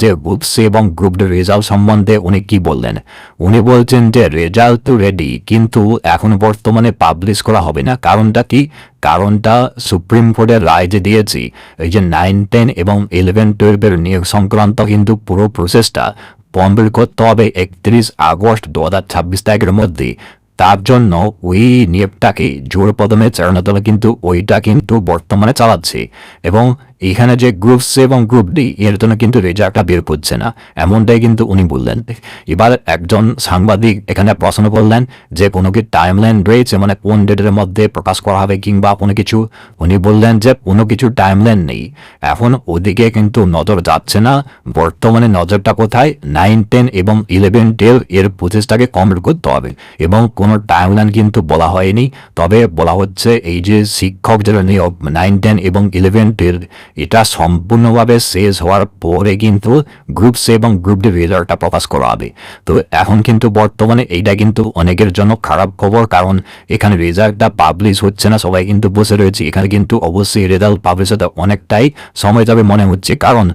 যে group C এবং group D result সম্বন্ধে উনি কি বললেন। উনি বলছেন যে রেজাল্ট তো রেডি, কিন্তু এখন বর্তমানে পাবলিশ করা হবে না। কারণটা কি? কারণটা সুপ্রিম কোর্টের রায় যে দিয়েছি, এই যে 9, 10 এবং 11, 12 নিয়োগ সংক্রান্ত কিন্তু পুরো প্রসেসটা কমপ্লিট করতে হবে 31 আগস্ট 2026 তারিখের মধ্যে। তার জন্য ওই নিয়োগটাকে জোর কদমে চালানো দল কিন্তু ওইটা কিন্তু বর্তমানে চালাচ্ছে। এবং এখানে যে গ্রুপ সি এবং গ্রুপ ডি এর জন্য কিন্তু রেজাল্টটা বের করছে না, এমনটাই কিন্তু উনি বললেন। এবার একজন সাংবাদিক এখানে প্রশ্ন করলেন যে কোনো কি টাইমলাইন রয়েছে, মানে কোন ডেটের মধ্যে প্রকাশ করা হবে কিংবা কোনো কিছু। উনি বললেন যে কোনো কিছু টাইমলাইন নেই, এখন ওদিকে কিন্তু নজর যাচ্ছে না। বর্তমানে নজরটা কোথায়? 9, 10 এবং 11, 12 এর প্রসেসটাকে কমপ্লিট করতে হবে এবং কোনো টাইমলাইন কিন্তু বলা হয়নি। তবে বলা হচ্ছে এই যে শিক্ষক যারা নিয়োগ 9, 10 এবং 11, 12 এটা সম্পূর্ণভাবে শেষ হওয়ার পরে কিন্তু গ্রুপ সি এবং গ্রুপ ডি রেজাল্টটা প্রকাশ করা হবে। তো এখন কিন্তু বর্তমানে এইটা কিন্তু অনেকের জন্য খারাপ খবর, কারণ এখানে রেজাল্টটা পাবলিশ হচ্ছে না, সবাই কিন্তু বসে রয়েছে। এখানে কিন্তু অবশ্যই রেজাল্ট পাবলিশ হতে অনেকটাই সময় যাবে মনে হচ্ছে, কারণ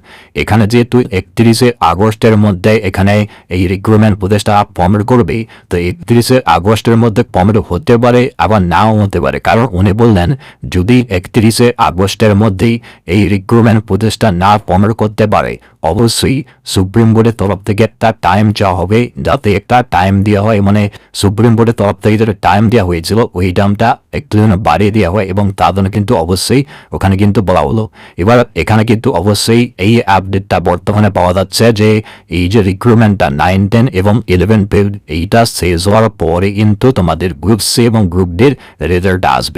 এখানে যেহেতু 31 আগস্টের মধ্যে এখানে এই রিক্রুটমেন্ট প্রচেষ্টা কমপ্লিট করবে, তো 31 আগস্টের মধ্যে কমপ্লিট হতে পারে আবার নাও হতে পারে। কারণ উনি বললেন যদি 31 আগস্টের মধ্যেই এই রিক্রুটমেন্ট প্রচেষ্টা না কমপ্লিট করতে পারে, অবশ্যই সুপ্রিম কোর্টের তরফ থেকে একটা টাইম চাওয়া হবে, যাতে একটা টাইম দেওয়া হয়, মানে সুপ্রিম কোর্টের তরফ থেকে যেটা টাইম দেওয়া হয়েছিল ওই টাইমটা একটু যেন বাড়িয়ে দেওয়া হয়, এবং তার জন্য কিন্তু অবশ্যই ওখানে কিন্তু বলা হলো। এবার এখানে কিন্তু অবশ্যই এই আপডেটটা বর্তমানে পাওয়া যাচ্ছে যে এই যে রিক্রুটমেন্টটা 9, 10 এবং 11, 12 এইটা শেষ হওয়ার পরে কিন্তু তোমাদের গ্রুপ সি এবং গ্রুপ ডির রেজাল্ট আসবে।